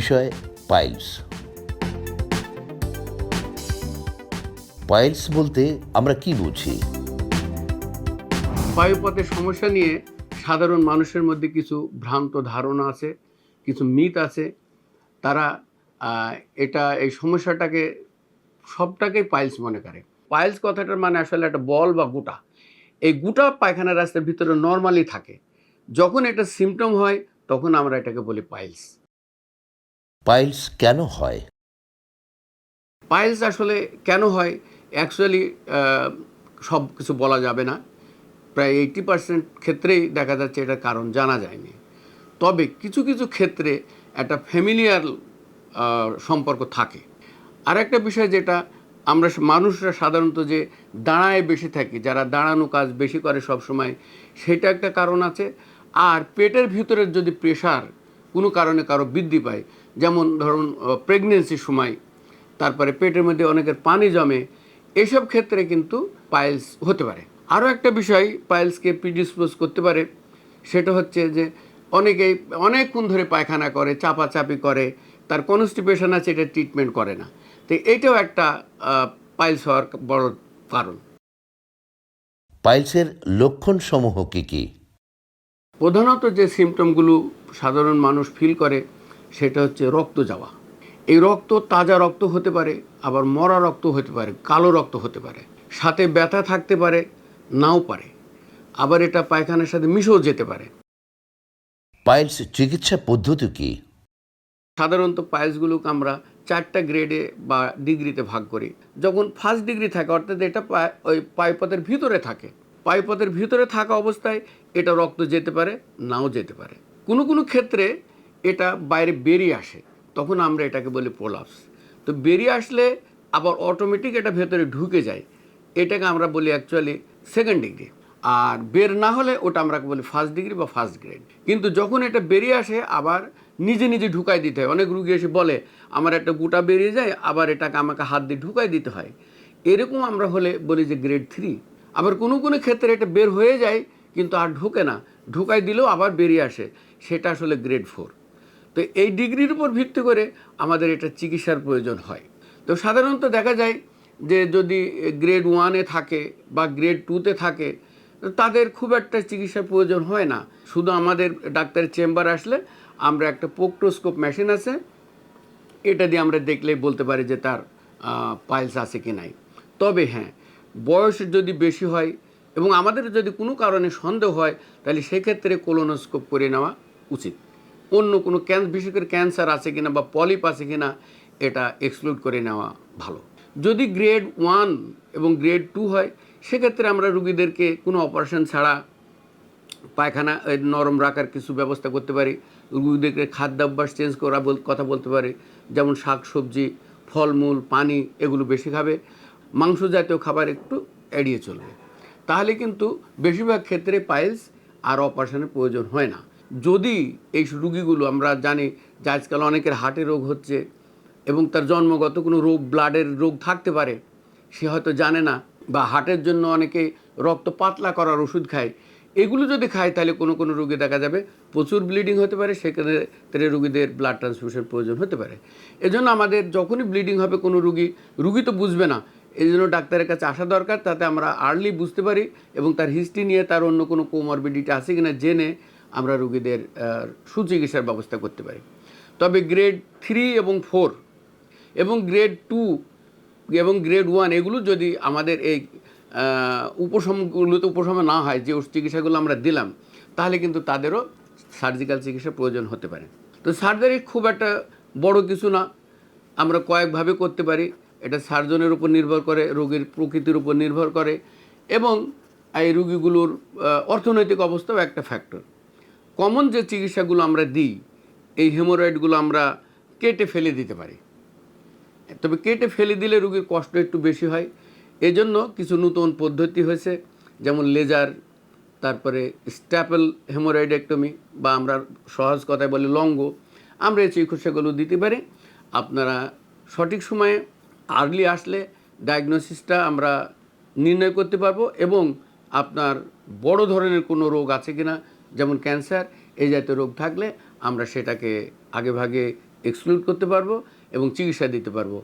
বিষয় piles. Piles বলতে আমরা কি বুঝি? বায়ুপথের সমস্যা নিয়ে সাধারণ মানুষের মধ্যে কিছু ভ্রান্ত ধারণা আছে, কিছু মিথ আছে। তারা এই সমস্যাটাকে সবটাকেই পাইলস মনে করে। পাইলস কথাটার মানে আসলে একটা বল বা গুটা। এই গুটা পায়খানা রাস্তার ভিতরে নর্মালি থাকে। যখন এটা সিমটম হয় তখন আমরা এটাকে বলি পাইলস। পাইলস কেন হয়? পাইলস আসলে কেন হয় অ্যাকচুয়ালি সব কিছু বলা যাবে না। প্রায় 80% ক্ষেত্রেই দেখা যাচ্ছে এটার কারণ জানা যায়নি। তবে কিছু কিছু ক্ষেত্রে একটা ফ্যামিলিয়ার সম্পর্ক থাকে। আর একটা বিষয় যেটা আমরা মানুষরা সাধারণত যে দাঁড়ায় বেশি থাকি, যারা দাঁড়ানো কাজ বেশি করে সবসময়, সেটা একটা কারণ আছে। আর পেটের ভিতরের যদি প্রেশার কোনো কারণে কারো বৃদ্ধি পায়, যেমন ধরুন প্রেগনেন্সির সময়, তারপরে পেটের মধ্যে অনেকের পানি জমে, এসব ক্ষেত্রে কিন্তু পাইলস হতে পারে। আরও একটা বিষয় পাইলসকে প্রিডিসপোজ করতে পারে, সেটা হচ্ছে যে অনেকেই অনেকক্ষণ ধরে পায়খানা করে, চাপাচাপি করে, তার কনস্টিপেশন আছে, এটা ট্রিটমেন্ট করে না। তো এইটাও একটা পাইলস হওয়ার বড় কারণ। পাইলসের লক্ষণ সমূহ কি কি? প্রধানত যে সিমটমগুলো সাধারণ মানুষ ফিল করে সেটা হচ্ছে রক্ত যাওয়া। এই রক্ত তাজা রক্ত হতে পারে, আবার মরা রক্ত হতে পারে, কালো রক্ত হতে পারে, সাথে ব্যথা থাকতে পারে, নাও পারে, আবার এটা পায়খানার সাথে মিশেও যেতে পারে। পাইলস চিকিৎসা পদ্ধতি কি? সাধারণত পাইলসগুলোকে আমরা 4টা গ্রেডে বা ডিগ্রিতে ভাগ করি। যখন ফার্স্ট ডিগ্রি থাকে, অর্থাৎ এটা ওই পায়ুপথের ভিতরে থাকে, পায়ুপথের ভিতরে থাকা অবস্থায় এটা রক্ত যেতে পারে, নাও যেতে পারে। কোনো কোনো ক্ষেত্রে এটা বাইরে বেরিয়ে আসে, তখন আমরা এটাকে বলি প্রোলাপস। তো বেরিয়ে আসলে আবার অটোমেটিক এটা ভেতরে ঢুকে যায়, এটাকে আমরা বলি অ্যাকচুয়ালি সেকেন্ড ডিগ্রি। আর বের না হলে ওটা আমরা বলি ফার্স্ট ডিগ্রি বা ফার্স্ট গ্রেড। কিন্তু যখন এটা বেরিয়ে আসে আবার নিজে নিজে ঢুকাই দিতে হয়। অনেক রুগী এসে বলে আমার একটা গুটা বেরিয়ে যায়, আবার এটাকে আমাকে হাত দিয়ে ঢুকাই দিতে হয়। এরকম আমরা হলে বলি যে গ্রেড 3। আবার কোনো কোনো ক্ষেত্রে এটা বের হয়ে যায় কিন্তু আর ঢোকে না, ঢুকাই দিলেও আবার বেরিয়ে আসে, সেটা আসলে গ্রেড 4। তো এই ডিগ্রির উপর ভিত্তি করে আমাদের এটা চিকিৎসার প্রয়োজন হয়। তো সাধারণত দেখা যায় যে যদি গ্রেড 1-এ থাকে বা গ্রেড 2-তে থাকে, তাদের খুব একটা চিকিৎসার প্রয়োজন হয় না। শুধু আমাদের ডাক্তারের চেম্বার আসলে আমরা একটা প্রোক্টোস্কোপ মেশিন আছে, এটা দিয়ে আমরা দেখলেই বলতে পারি যে তার পাইলস আছে কি নাই। তবে হ্যাঁ, বয়স যদি বেশি হয় এবং আমাদের যদি কোনো কারণে সন্দেহ হয়, তাহলে সেক্ষেত্রে কোলোনোস্কোপ করে নেওয়া উচিত। অন্য কোনো বিশেষ করে ক্যান্সার আছে কিনা বা পলিপ আছে কিনা এটা এক্সক্লুড করে নেওয়া ভালো। যদি গ্রেড 1 এবং গ্রেড 2 হয়, সেক্ষেত্রে আমরা রুগীদেরকে কোনো অপারেশন ছাড়া পায়খানা নরম রাখার কিছু ব্যবস্থা করতে পারি। রুগীদেরকে খাদ্যাভ্যাস চেঞ্জ করা কথা বলতে পারি, যেমন শাক সবজি, ফলমূল, পানি এগুলো বেশি খাবে, মাংস জাতীয় খাবার একটু এড়িয়ে চলবে। তাহলে কিন্তু বেশিরভাগ ক্ষেত্রে পাইলস আর অপারেশনের প্রয়োজন হয় না। যদি এই রুগীগুলো, আমরা জানি যে আজকাল অনেকের হার্টের রোগ হচ্ছে এবং তার জন্মগত কোনো রোগ, ব্লাডের রোগ থাকতে পারে, সে হয়তো জানে না, বা হার্টের জন্য অনেকে রক্ত পাতলা করার ওষুধ খায়, এগুলো যদি খায় তাহলে কোনো কোনো রোগী দেখা যাবে প্রচুর ব্লিডিং হতে পারে, সেক্ষেত্রে রুগীদের ব্লাড ট্রান্সফিউশন প্রয়োজন হতে পারে। এজন্য আমাদের যখনই ব্লিডিং হবে কোনো রুগী তো বুঝবে না, এই জন্য ডাক্তারের কাছে আসা দরকার, তাতে আমরা আর্লি বুঝতে পারি এবং তার হিস্ট্রি নিয়ে তার অন্য কোনো কোমরবিডিটি আছে কিনা জেনে আমরা রুগীদের সুচিকিৎসার ব্যবস্থা করতে পারি। তবে গ্রেড 3 এবং 4 এবং গ্রেড 2 এবং গ্রেড 1 এগুলো যদি আমাদের এই উপশমগুলোতে উপশম না হয়, যে চিকিৎসাগুলো আমরা দিলাম, তাহলে কিন্তু তাদেরও সার্জিক্যাল চিকিৎসার প্রয়োজন হতে পারে। তো সার্জারি খুব একটা বড় কিছু না, আমরা কয়েকভাবে করতে পারি। এটা সার্জনের উপর নির্ভর করে, রোগীর প্রকৃতির উপর নির্ভর করে, এবং এই রুগীগুলোর অর্থনৈতিক অবস্থাও একটা ফ্যাক্টর। কমন যে চিকিৎসাগুলো আমরা দিই, এই হেমোরয়েডগুলো আমরা কেটে ফেলে দিতে পারি। তবে কেটে ফেলে দিলে রুগীর কষ্ট একটু বেশি হয়, এজন্য কিছু নতুন পদ্ধতি হয়েছে, যেমন লেজার, তারপরে স্ট্যাপেল হেমোরয়েডেক্টমি, বা আমরা সহজ কথায় বলি লঙ্গ। আমরা এই চিকিৎসাগুলো দিতে পারি। আপনারা সঠিক সময়ে আর্লি আসলে ডায়াগনোসিসটা আমরা নির্ণয় করতে পারবো, এবং আপনার বড় ধরনের কোনো রোগ আছে কিনা, যেমন ক্যান্সার, এই জাতীয় রোগ থাকলে আমরা সেটাকে আগেভাগে এক্সক্লুড করতে পারবো এবং চিকিৎসা দিতে পারবো।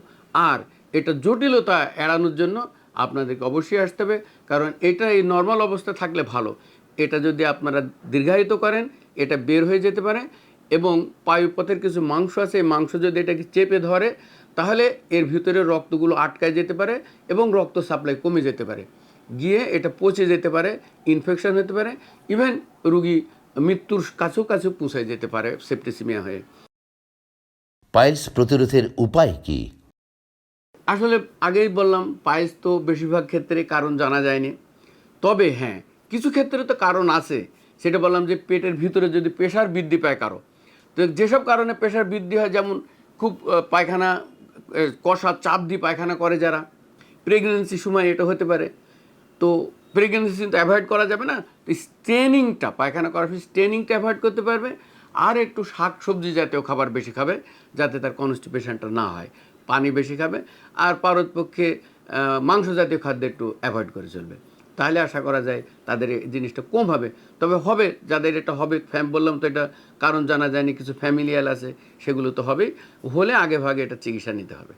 আর এটা জটিলতা এড়ানোর জন্য আপনাদেরকে অবশ্যই আসতে হবে, কারণ এটা এই নর্মাল অবস্থা থাকলে ভালো। এটা যদি আপনারা দীর্ঘায়িত করেন, এটা বের হয়ে যেতে পারে এবং পায়ুপথের কিছু মাংস আছে, এই মাংস যদি এটাকে চেপে ধরে তাহলে এর ভিতরে রক্তগুলো আটকায় যেতে পারে এবং রক্ত সাপ্লাই কমে যেতে পারে, গিয়ে এটা পচে যেতে পারে, ইনফেকশন হতে পারে, ইভেন রুগী মৃত্যুর কাছেও পৌঁছে যেতে পারে সেপ্টিসিমিয়া হয়ে। পাইলস প্রতিরোধের উপায় কি? আসলে আগেই বললাম, পায়েস তো বেশিরভাগ ক্ষেত্রে কারণ জানা যায়নি, তবে হ্যাঁ কিছু ক্ষেত্রে তো কারণ আছে। সেটা বললাম যে পেটের ভিতরে যদি প্রেশার বৃদ্ধি পায় কারো, তো যেসব কারণে প্রেশার বৃদ্ধি হয়, যেমন খুব পায়খানা কষা চাপ দিয়ে পায়খানা করে যারা, প্রেগনেন্সির সময় এটা হতে পারে। তো প্রেগনেন্সি কিন্তু অ্যাভয়েড করা যাবে না, তো স্ট্রেনিংটা, পায়খানা করার স্ট্রেনিংটা অ্যাভয়েড করতে পারবে। আর একটু শাক সবজি জাতীয় খাবার বেশি খাবে যাতে তার কনস্টিপেশনটা না হয়, পানি বেশি খাবে, আর পারতপক্ষে মাংস জাতীয় খাদ্য একটু অ্যাভয়েড করে চলবে। তাহলে আশা করা যায় তাদের এই জিনিসটা কম হবে। তবে হবে, যাদের এটা হবে, বললাম তো এটা কারণ জানা যায়নি, কিছু ফ্যামিলিয়াল আছে, সেগুলো তো হবেই, হলে আগে ভাগে এটা চিকিৎসা নিতে হবে।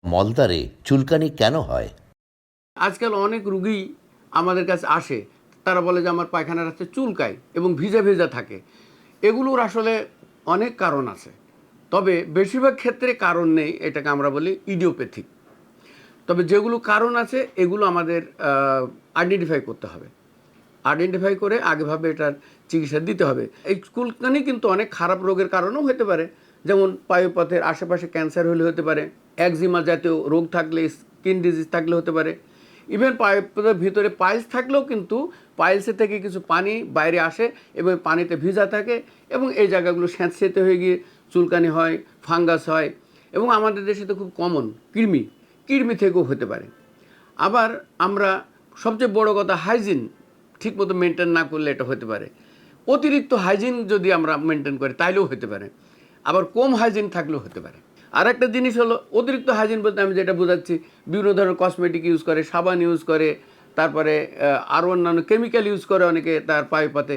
মলদ্বারে চুলকানি কেন হয়? আজকাল অনেক রুগী আমাদের কাছে আসে, তারা বলে যে আমার পায়খানা রাস্তায় চুলকায় এবং ভিজা ভিজা থাকে। এগুলোর আসলে অনেক কারণ আছে, তবে বেশিরভাগ ক্ষেত্রে কারণ নেই, এটাকে আমরা বলি ইডিওপ্যাথিক। তবে যেগুলো কারণ আছে এগুলো আমাদের আইডেন্টিফাই করতে হবে, আইডেন্টিফাই করে আগেভাবে এটার চিকিৎসা দিতে হবে। এই চুলকানি কিন্তু অনেক খারাপ রোগের কারণেও হতে পারে, যেমন পায়ুপথের আশেপাশে ক্যান্সার হলে হতে পারে, একজিমা জাতীয় রোগ থাকলে, স্কিন ডিজিজ থাকলে হতে পারে, ইভেন পায়ুপথের ভিতরে পাইলস থাকলেও কিন্তু পাইলসের থেকে কিছু পানি বাইরে আসে এবং পানিতে ভিজা থাকে এবং এই জায়গাগুলো স্যাঁতসেঁতে হয়ে গিয়ে চুলকানি হয়, ফাঙ্গাস হয়, এবং আমাদের দেশে তো খুব কমন কৃমি থেকেও হতে পারে। আবার আমরা সবচেয়ে বড় কথা, হাইজিন ঠিকমতো মেনটেন না করলে এটা হতে পারে। অতিরিক্ত হাইজিন যদি আমরা মেনটেন করি তাইলেও হতে পারে, আবার কম হাইজিন থাকলেও হতে পারে। আর একটা জিনিস হলো, অতিরিক্ত হাইজিন বলতে আমি যেটা বোঝাচ্ছি, বিভিন্ন ধরনের কসমেটিক ইউজ করে, সাবান ইউজ করে, তারপরে আরও অন্যান্য কেমিক্যাল ইউজ করে অনেকে তার পায়ুপথে,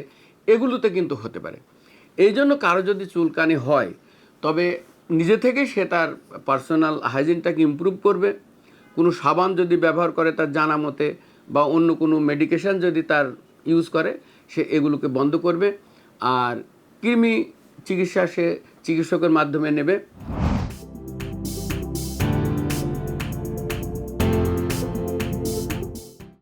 এগুলোতে কিন্তু হতে পারে। এই জন্য কারো যদি চুলকানি হয়, তবে নিজে থেকে সে তার পার্সোনাল হাইজিনটাকে ইমপ্রুভ করবে। কোনো সাবান যদি ব্যবহার করে তার জানা মতে, বা অন্য কোনো মেডিকেশান যদি তার ইউজ করে, সে এগুলোকে বন্ধ করবে। আর কৃমি চিকিৎসা সে চিকিৎসকের মাধ্যমে নেবে।